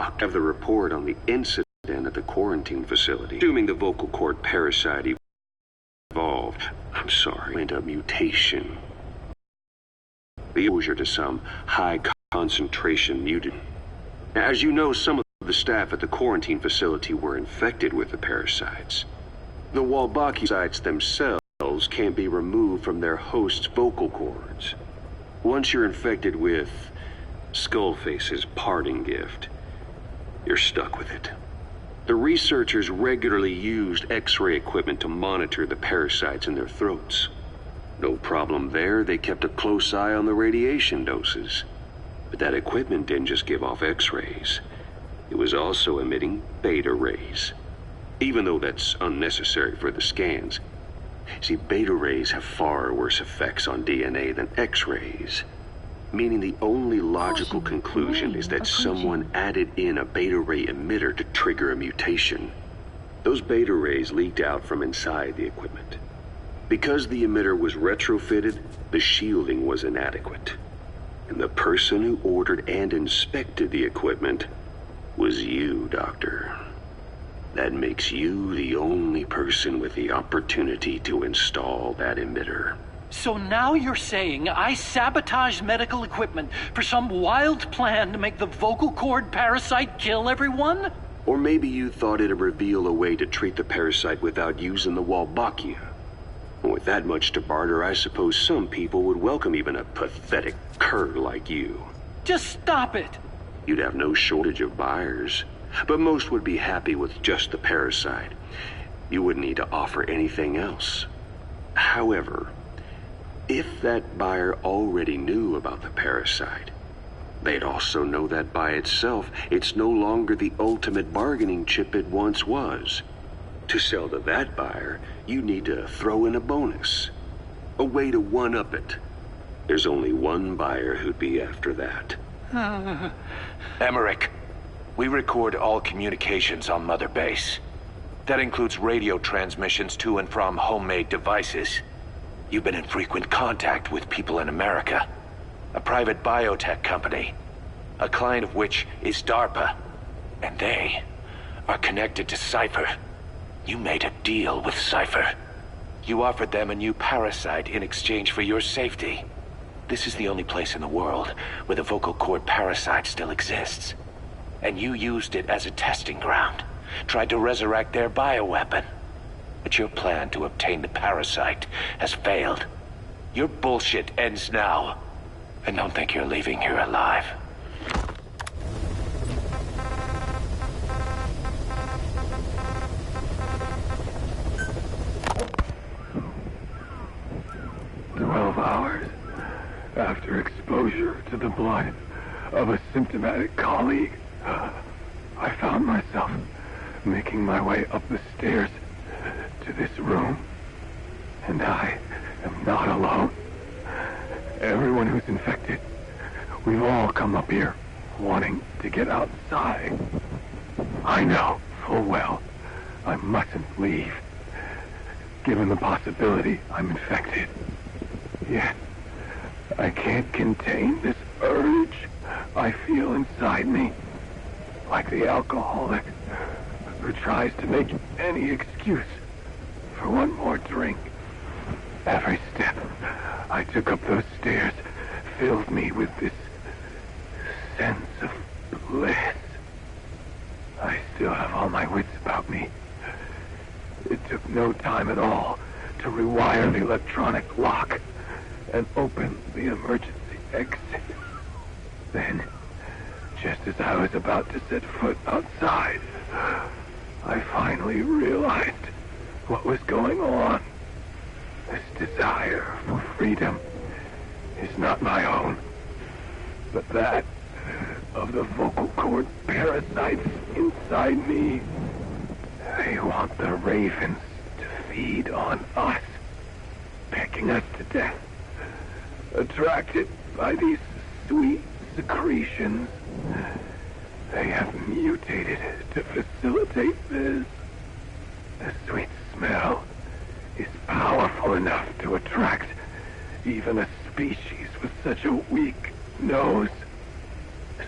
blocked of the report on the incident at the quarantine facility. Assuming the vocal cord parasite evolved, into mutation. The exposure to some high concentration mutant. As you know, some of the staff at the quarantine facility were infected with the parasites. The Wolbachiocytes themselves can't be removed from their host's vocal cords. Once you're infected with Skullface's parting gift, you're stuck with it. The researchers regularly used X-ray equipment to monitor the parasites in their throats. No problem there, they kept a close eye on the radiation doses. But that equipment didn't just give off X-rays. It was also emitting beta rays. Even though that's unnecessary for the scans. See, beta rays have far worse effects on DNA than X-rays. Meaning the only logical conclusion is that someone added in a beta ray emitter to trigger a mutation. Those beta rays leaked out from inside the equipment. Because the emitter was retrofitted, the shielding was inadequate. And the person who ordered and inspected the equipment was you, Doctor. That makes you the only person with the opportunity to install that emitter. So now you're saying I sabotaged medical equipment for some wild plan to make the vocal cord parasite kill everyone? Or maybe you thought it'd reveal a way to treat the parasite without using the Wolbachia. With that much to barter, I suppose some people would welcome even a pathetic cur like you. Just stop it! You'd have no shortage of buyers, but most would be happy with just the parasite. You wouldn't need to offer anything else. However, if that buyer already knew about the parasite, they'd also know that by itself, it's no longer the ultimate bargaining chip it once was. To sell to that buyer, you need to throw in a bonus. A way to one-up it. There's only one buyer who'd be after that. Emmerich, we record all communications on Mother Base. That includes radio transmissions to and from homemade devices. You've been in frequent contact with people in America. A private biotech company. A client of which is DARPA. And they are connected to Cypher. You made a deal with Cypher. You offered them a new parasite in exchange for your safety. This is the only place in the world where the vocal cord parasite still exists. And you used it as a testing ground. Tried to resurrect their bioweapon. But your plan to obtain the parasite has failed. Your bullshit ends now. And don't think you're leaving here alive. Hours after exposure to the blood of a symptomatic colleague, I found myself making my way up the stairs to this room. And I am not alone. Everyone who's infected, we've all come up here wanting to get outside. I know full well I mustn't leave, given the possibility I'm infected. Yet, I can't contain this urge I feel inside me. Like the alcoholic who tries to make any excuse for one more drink. Every step I took up those stairs filled me with this sense of bliss. I still have all my wits about me. It took no time at all to rewire the electronic lock and open the emergency exit. Then, just as I was about to set foot outside, I finally realized what was going on. This desire for freedom is not my own, but that of the vocal cord parasites inside me. They want the ravens to feed on us, pecking us to death. Attracted by these sweet secretions, they have mutated to facilitate this. The sweet smell is powerful enough to attract even a species with such a weak nose.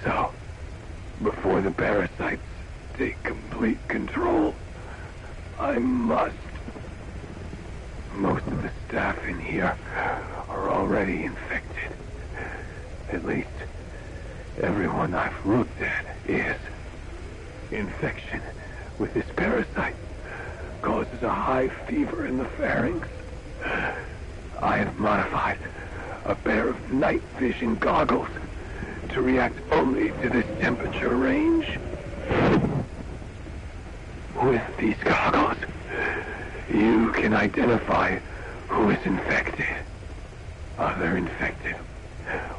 So, Before the parasites take complete control, I must. Most of the staff in here are already infected. At least, everyone I've looked at is. Infection with this parasite causes a high fever in the pharynx. I have modified a pair of night vision goggles to react only to this temperature range. With these goggles, you can identify who is infected. Other infected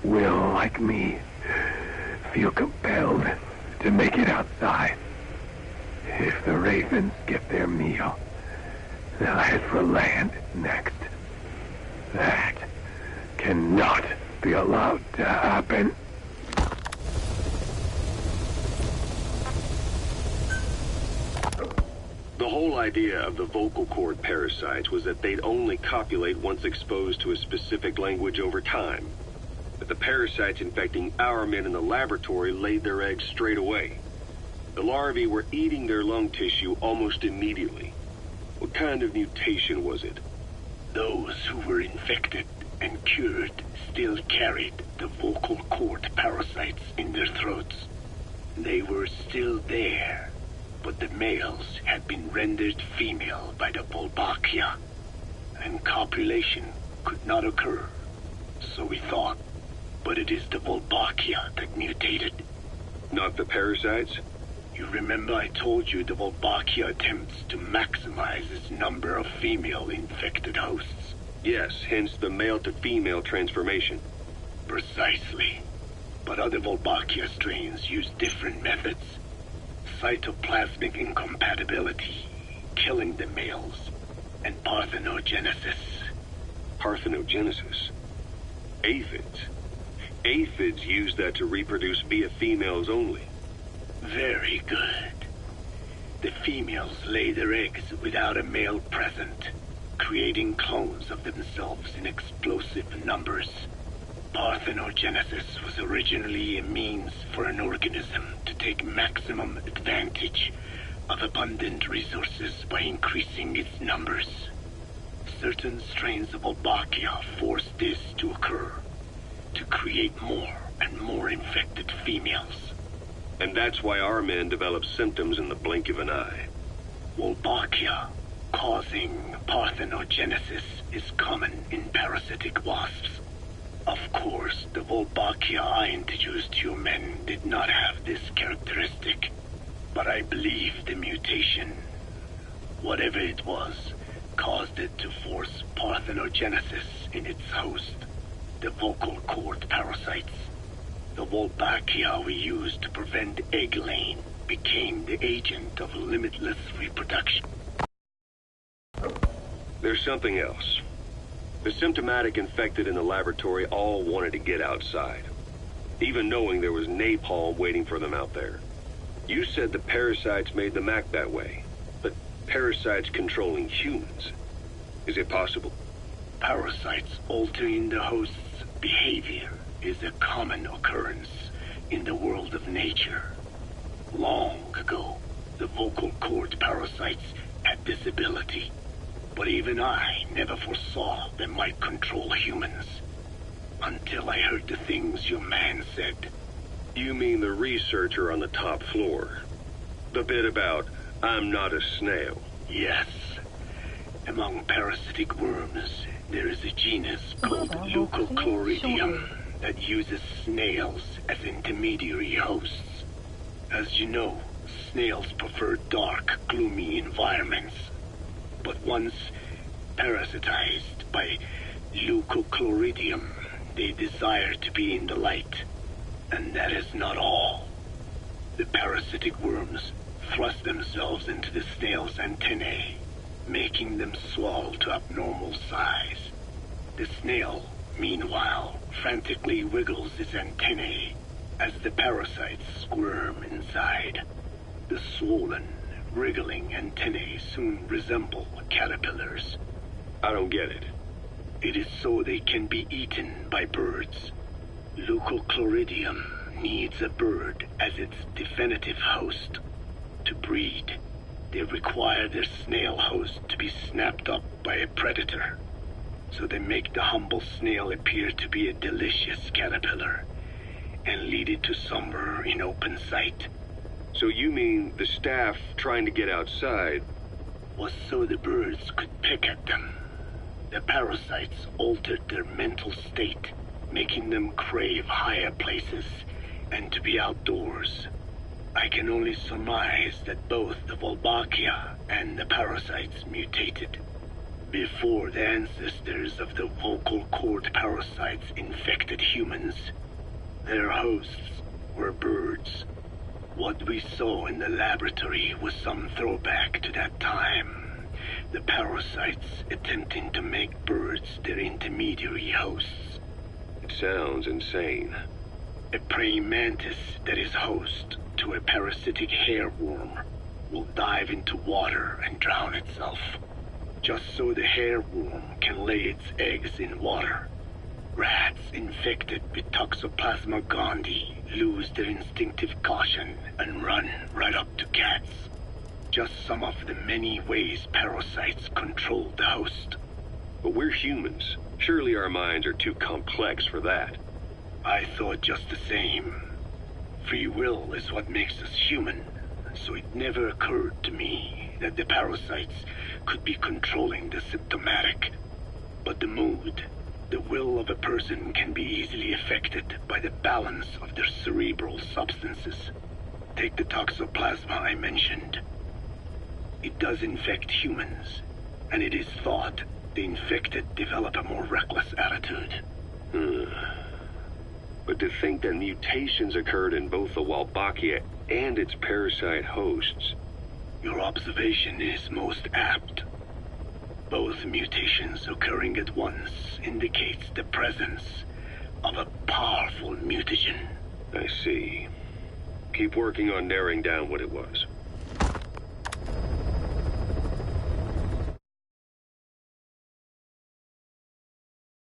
will, like me, feel compelled to make it outside. If the ravens get their meal, they'll head for land next. That cannot be allowed to happen. The whole idea of the vocal cord parasites was that they'd only copulate once exposed to a specific language over time. But the parasites infecting our men in the laboratory laid their eggs straight away. The larvae were eating their lung tissue almost immediately. What kind of mutation was it? Those who were infected and cured still carried the vocal cord parasites in their throats. They were still there, but the males had been rendered female by the Wolbachia, and copulation could not occur, so we thought. But it is the Wolbachia that mutated. Not the parasites? You remember I told you the Wolbachia attempts to maximize its number of female infected hosts? Yes, hence the male-to-female transformation. Precisely. But other Wolbachia strains use different methods. Cytoplasmic incompatibility, killing the males, and parthenogenesis. Parthenogenesis? Aphids? Aphids use that to reproduce via females only. Very good. The females lay their eggs without a male present, creating clones of themselves in explosive numbers. Parthenogenesis was originally a means for an organism to take maximum advantage of abundant resources by increasing its numbers. Certain strains of Wolbachia force this to occur, to create more and more infected females. And that's why our men develop symptoms in the blink of an eye. Wolbachia causing parthenogenesis is common in parasitic wasps. Of course, the Wolbachia I introduced to your men did not have this characteristic, but I believe the mutation, whatever it was, caused it to force parthenogenesis in its host, the vocal cord parasites. The Wolbachia we used to prevent egg laying became the agent of limitless reproduction. There's something else. The symptomatic infected in the laboratory all wanted to get outside, even knowing there was napalm waiting for them out there. You said the parasites made them act that way, but parasites controlling humans. Is it possible? Parasites altering the host's behavior is a common occurrence in the world of nature. Long ago, the vocal cord parasites had this ability. But even I never foresaw they might control humans. Until I heard the things your man said. You mean the researcher on the top floor? The bit about, I'm not a snail? Yes. Among parasitic worms, there is a genus called Leucochloridium that uses snails as intermediary hosts. As you know, snails prefer dark, gloomy environments. But once parasitized by Leucochloridium, they desire to be in the light. And that is not all. The parasitic worms thrust themselves into the snail's antennae, making them swell to abnormal size. The snail, meanwhile, frantically wiggles its antennae as the parasites squirm inside. The swollen, wriggling antennae soon resemble caterpillars. I don't get it. It is so they can be eaten by birds. Leucochloridium needs a bird as its definitive host. To breed, they require their snail host to be snapped up by a predator. So they make the humble snail appear to be a delicious caterpillar and lead it to somewhere in open sight. So you mean the staff trying to get outside Was so the birds could pick at them. The parasites altered their mental state, making them crave higher places and to be outdoors. I can only surmise that both the Wolbachia and the parasites mutated before the ancestors of the vocal cord parasites infected humans. Their hosts were birds. What we saw in the laboratory was some throwback to that time. The parasites attempting to make birds their intermediary hosts. It sounds insane. A praying mantis that is host to a parasitic hairworm will dive into water and drown itself, just so the hairworm can lay its eggs in water. Rats infected with Toxoplasma gondii lose their instinctive caution and run right up to cats. Just some of the many ways parasites control the host. But we're humans. Surely our minds are too complex for that. I thought just the same. Free will is what makes us human, so it never occurred to me that the parasites could be controlling the symptomatic. But the mood, the will of a person can be easily affected by the balance of their cerebral substances. Take the toxoplasma I mentioned. It does infect humans, and it is thought the infected develop a more reckless attitude. But to think that mutations occurred in both the Wolbachia and its parasite hosts. Your observation is most apt. Both mutations occurring at once indicates the presence of a powerful mutagen. I see. Keep working on narrowing down what it was.